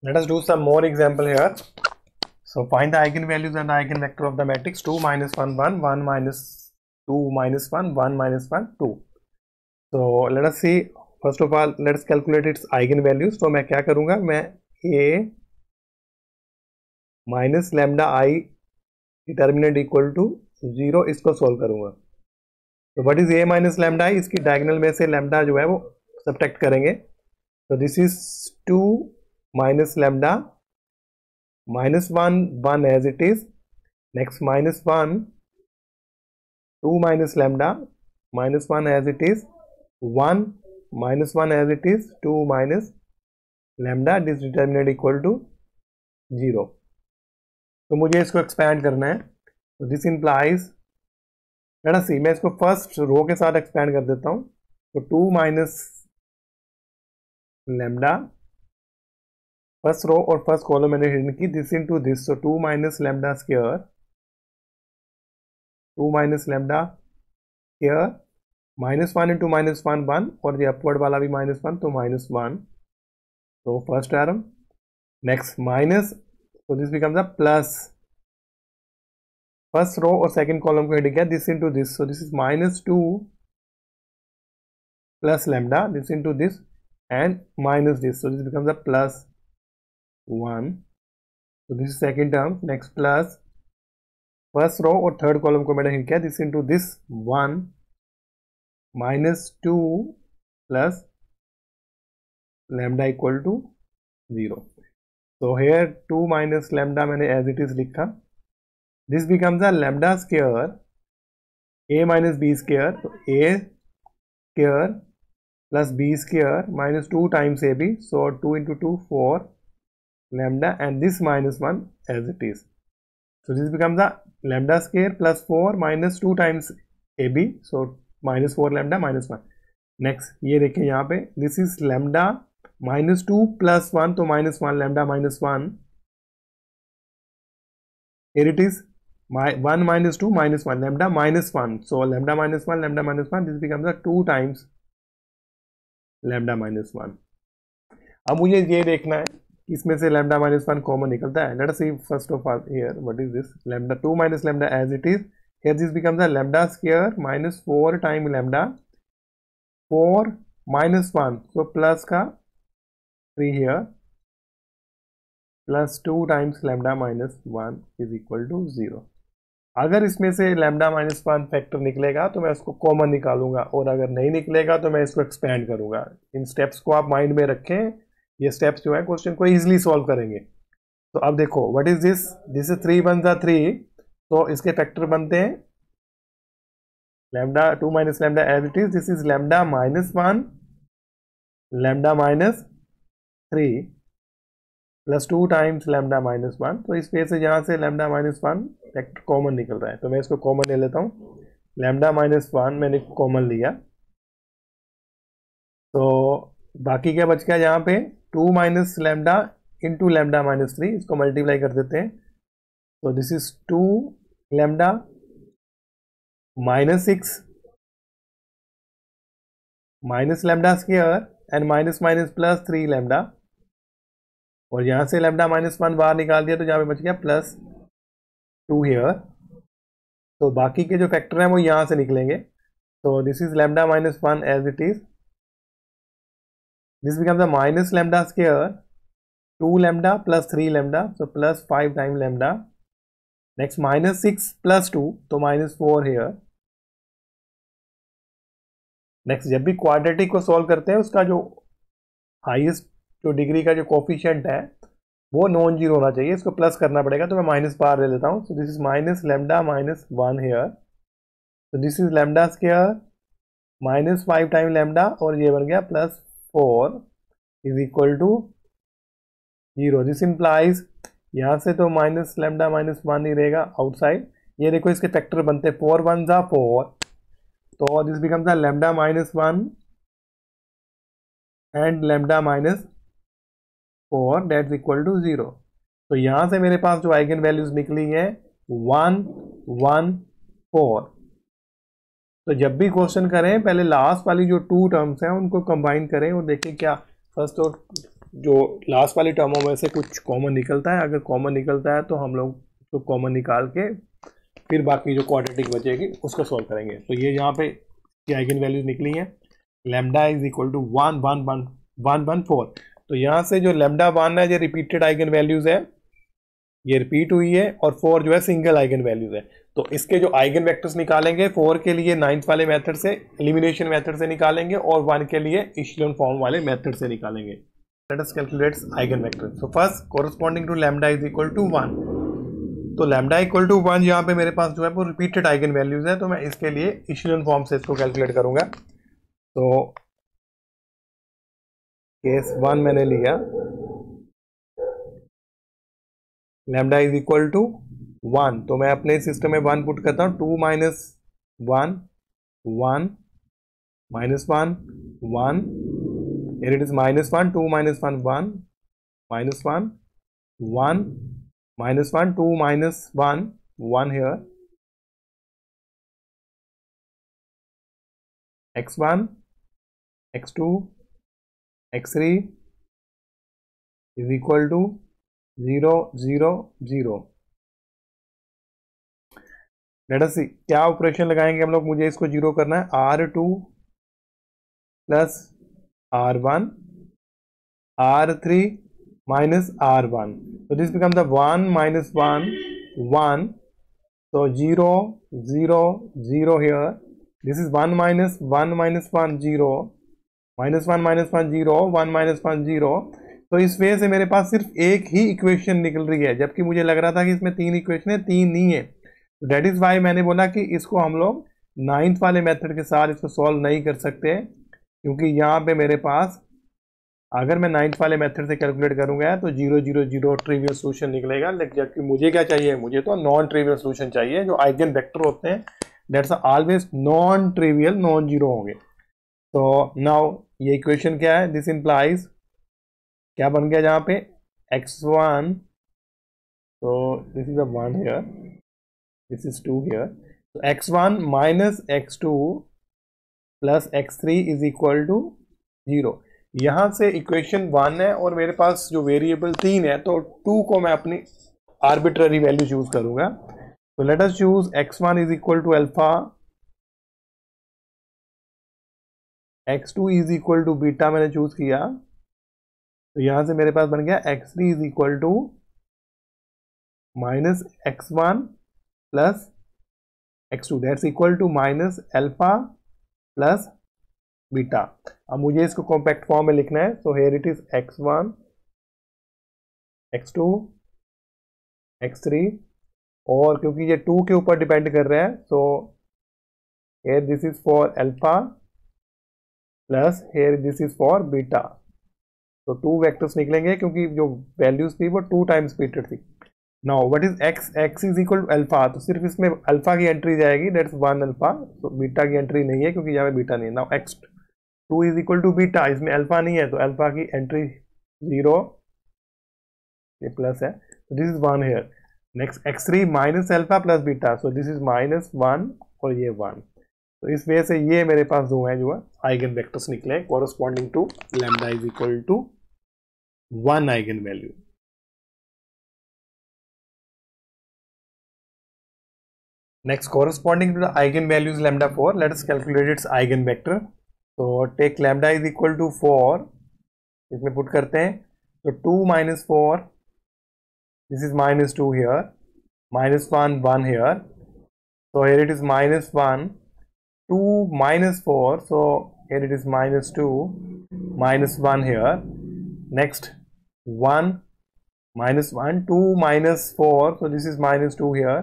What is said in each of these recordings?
Let us do some more example here. So find the eigenvalues and the eigenvector of the matrix 2 minus 1 1 1 minus 2 minus 1 1 minus 1 2. So let us see, first of all let us calculate its eigenvalues. तो मैं क्या करूँगा, मैं a minus lambda I determinant equal to 0 इसको solve करूँगा. तो what is a minus lambda I, इसकी diagonal में से लैम्डा जो है वो सब्ट्रैक्ट करेंगे. तो this is 2 minus lambda minus 1 1 as it is. Next minus 1 2 minus lambda minus 1 as it is, 1 minus 1 as it is, 2 minus lambda, this determinant equal to 0. तो मुझे इसको एक्सपैंड करना है. तो दिस इंप्लाइज, लेट अस सी, मैं इसको first row के साथ एक्सपैंड कर देता हूँ. तो 2 माइनस लैम्डा, फर्स्ट रो और फर्स्ट कॉलम मैंने हिडन की, दिस इनटू दिस. तो 2 minus lambda square, 2 minus lambda square, minus 1 into minus 1 1, और ये अपवर्ड वाला भी माइनस 1, तो माइनस 1. तो फर्स्ट टर्म. नेक्स्ट माइनस, तो this becomes a plus. First row और सेकंड कॉलम को हिट किया, this into this. So this is minus 2 plus lambda, this into this, and minus this. So this becomes a plus 1. So this is second term. Next plus first row और third column को मैंने hit किया, this into this 1 minus 2 plus lambda equal to 0. So here 2 minus lambda मैंने as it is लिखा. This becomes a lambda square a minus b square. तो a square plus b square minus 2 times ab. So 2 into 2 4 lambda, and this minus 1 as it is. So this becomes a lambda square plus 4 minus 2 times ab. So minus 4 lambda minus 1. Next ये देखिए यहाँ पे, this is lambda minus 2 plus 1, तो minus 1 lambda minus 1. Here it is 1 minus 2 minus 1 lambda minus 1. So lambda minus 1 lambda minus 1, this becomes a 2 times lambda minus 1. अब मुझे ये देखना है इसमें से lambda minus 1 कॉमन निकलता है. Let us see first of all here what is this lambda 2 minus lambda as it is. Here this becomes a lambda square minus 4 times lambda 4 minus 1. So plus का 3 here plus 2 times lambda minus 1 is equal to 0. अगर इसमें से lambda minus 1 factor निकलेगा तो मैं उसको common निकालूंगा, और अगर नहीं निकलेगा तो मैं इसको एक्सपेंड करूंगा. इन स्टेप्स को आप माइंड में रखें. ये स्टेप्स जो है क्वेश्चन को इजीली सॉल्व करेंगे. तो अब देखो what is this, this is 3 1 जा 3. तो इसके फैक्टर बनते हैं lambda 2 minus lambda as it is. This is lambda minus 1 lambda minus 3 plus 2 times lambda minus 1. तो इस वजह से यहाँ से लैम्डा माइनस 1 फैक्टर कॉमन निकल रहा है. तो मैं इसको कॉमन ले लेता हूँ. लैम्डा माइनस 1 मैंने कॉमन लिया. तो बाकी क्या बच गया यहाँ पे, 2 minus lambda into lambda minus 3. इसको मल्टीप्लाई कर देते हैं. तो this is 2 lambda minus 6 minus lambda square and minus minus plus 3 lambda, और यहाँ से लैम्डा माइनस 1 बाहर निकाल दिया तो यहाँ पे बच गया प्लस 2 हियर. तो बाकी के जो फैक्टर हैं वो यहाँ से निकलेंगे. तो this is lambda minus 1 as it is. This becomes a minus lambda square 2 lambda plus 3 lambda, so plus 5 times lambda. Next minus 6 plus 2, तो minus 4 here. Next जब भी क्वाड्रेटिक को सॉल्व करते हैं उसका जो हाईएस्ट जो डिग्री का जो कोफिशिएंट है वो नॉन जीरो होना चाहिए. इसको प्लस करना पड़ेगा, तो मैं माइनस बाहर ले लेता हूँ. So this is minus lambda minus 1 here. तो this is lambda square minus 5 time lambda, और ये बन गया plus 4 is equal to 0. This implies, यहाँ से तो माइनस लैम्डा माइनस 1 ही रहेगा आउटसाइड. ये देखो इसके फैक्टर बनते हैं 4 1 जा 4. तो this becomes a lambda minus 1 and lambda minus 4 that is equal to 0. तो यहाँ से मेरे पास जो आइगन वैल्यूज निकली है 1 1 4. तो जब भी क्वेश्चन करें पहले लास्ट वाली जो 2 टर्म्स हैं उनको कंबाइन करें और देखें क्या फर्स्ट और जो लास्ट वाली टर्मों में से कुछ कॉमन निकलता है, अगर कॉमन निकलता है तो हम लोग तो कॉमन निकाल के फिर बाकी जो क्वाड्रेटिक बचेगी उसको सॉल्व करेंगे। तो ये यहाँ पे आइगन वैल्यूज निकली हैं, लैम्डा इज इक्वल टू 1,1,1,1,4। तो यहाँ से जो लैम्डा 1 है ये रिपीटेड आइगन वैल्यूज है, ये रिपीट हुई है, और 4 जो है सिंगल आइगन वैल्यूज है। तो इसके जो आइगन वेक्टर्स निकालेंगे 4 के लिए 9th वाले मेथड से, एलिमिनेशन मेथड से निकालेंगे, और 1 के लिए इशेलन फॉर्म वाले मेथड से निकालेंगे। Let us calculate eigen vector. So first corresponding to lambda is equal to 1। तो लैम्डा इक्वल टू 1 यहाँ पे मेरे पास जो है वो रिपीटेड आइगन वैल्यूज है, तो मैं इसके लिए इशेलन फॉर्म से इसको कैलकुलेट करूंगा। तो केस 1 मैंने लिया, लैम्डा इज इक्वल टू 1, तो मैं अपने सिस्टम में 1 पुट करता हूँ। 2 minus 1 1 minus 1 1, here it is minus 1, 2 minus 1 1 minus 1 1 minus 1, 2 minus 1 1 here, x1 x2 x3 is equal to 0 0 0। Let us सी क्या ऑपरेशन लगाएंगे हम लोग, मुझे इसको 0 करना है। R2 plus R1 R3 minus R1, so this becomes the 1 minus 1 1, so 0 0 0 here, this is 1 minus 1 minus 1 0 minus 1 minus 1 0 1 minus 1 0। तो इस वे से मेरे पास सिर्फ एक ही इक्वेशन निकल रही है, जबकि मुझे लग रहा था कि इसमें 3 इक्वेशन है, 3 नहीं है। दैट इज वाई मैंने बोला कि इसको हम लोग 9th वाले मेथड के साथ इसको सॉल्व नहीं कर सकते, क्योंकि यहाँ पे मेरे पास अगर मैं 9th वाले मेथड से कैलकुलेट करूंगा तो 0 0 0 ट्रिवियल सोल्यूशन निकलेगा। जबकि मुझे क्या चाहिए, मुझे तो नॉन ट्रिवियल सोल्यूशन चाहिए। जो आइगन वेक्टर होते हैं that's always non trivial, non zero होंगे। तो नाउ ये इक्वेशन क्या है, दिस इंप्लाइज क्या बन गया जहाँ पे x1, तो this is a 1 here, this is 2 here, तो x1 minus x2 plus x3 is equal to 0। यहां से इक्वेशन 1 है और मेरे पास जो वेरिएबल 3 है, तो 2 को मैं अपनी आर्बिट्ररी वैल्यू चूज करूंगा। तो let us choose x1 is equal to alpha, x2 is equal to beta मैंने चूज किया। तो यहां से मेरे पास बन गया x3 is equal to minus x1 plus x2, that's equal to minus alpha plus beta. अब मुझे इसको कॉम्पैक्ट फॉर्म में लिखना है, so here it is x1 x2 x3, और क्योंकि ये 2 के ऊपर डिपेंड कर रहा है, so here this is for alpha plus here this is for beta. तो 2 वेक्टर्स निकलेंगे क्योंकि जो वैल्यूज थी वो 2 टाइम्स रिपीटेड थी। Now what is x is equal to alpha, तो सिर्फ इसमें अल्फा की एंट्री जाएगी, दैट्स 1 अल्फा, तो बीटा की एंट्री नहीं है क्योंकि यहाँ पे बीटा नहीं है। Now x2 is equal to beta, इसमें अल्फा नहीं है तो अल्फा की एंट्री 0, ये प्लस है, तो this is 1 here. Next x3 minus alpha plus beta, so this is minus 1 और ये 1। तो इस वजह से ये मेरे पास दो हैं जो है आइगन वेक्टर्स निकले corresponding to lambda is equal to 1 eigen value. Next, corresponding to the eigenvalues lambda 4, let us calculate its eigenvector. So take lambda is equal to 4, इसमें पुट करते हैं, तो 2 minus 4, this is minus 2 here, minus 1 1 here, so here it is minus 1, 2 minus 4, so here it is minus 2, minus 1 here, next 1 minus 1, 2 minus 4, so this is minus 2 here।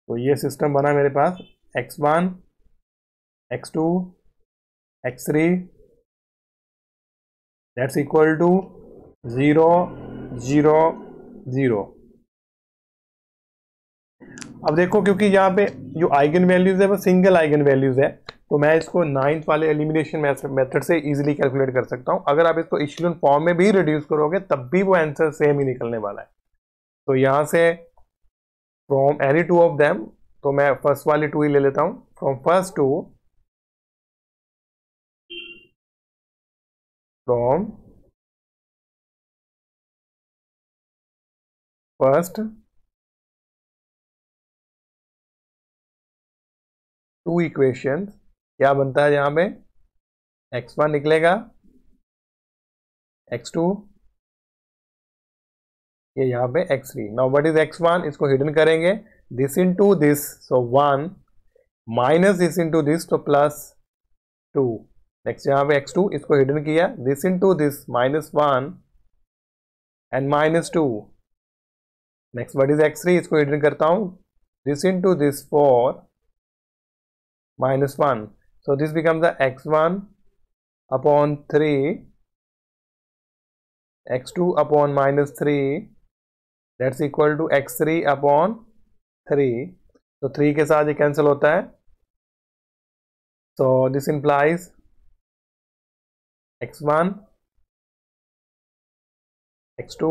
तो ये system बना मेरे पास x1 x2 x3 that's equal to 0 0 0। अब देखो क्योंकि यहाँ पे जो आइगन वैल्यूज है वो सिंगल आइगन वैल्यूज है, तो मैं इसको 9th वाले एलिमिनेशन मेथड से इजीली कैलकुलेट कर सकता हूँ। अगर आप इसको इशेलन फॉर्म में भी रिड्यूस करोगे तब भी वो आंसर सेम ही निकलने वाला है। तो यहाँ से फ्रॉम एनी 2 ऑफ देम, तो मैं फर्स्ट वाली 2 ही ले लेता हूं। From first 2 from first two equations, क्या बनता है यहाँ पे, x1 निकलेगा, x2, ये यहाँ पे x3. Now what is x1, इसको हिडन करेंगे, this into this, so 1 minus this into this, तो प्लस 2. नेक्स्ट यहाँ पे x2, इसको हिडन किया, this into this, -1 and -2. Next what is x3, इसको हिडन करता हूँ, this into this 4 -1. So this becomes the x1 upon 3, x2 upon -3, that's equal to x3 upon 3. तो 3 के साथ ये कैंसिल होता है. So this implies x1, x2,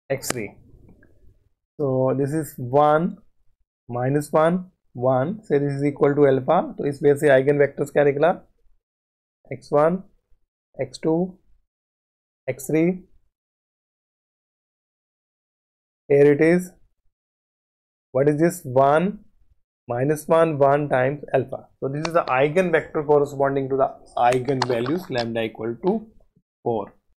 x3. So this is 1 -1 1, से this is equal to alpha. तो इस वजह से आइगन वेक्टर्स क्या निकला, x1, x2, x3. here it is, what is this, 1 -1 1 times alpha. So this is the eigen vector corresponding to the eigen values lambda equal to 4.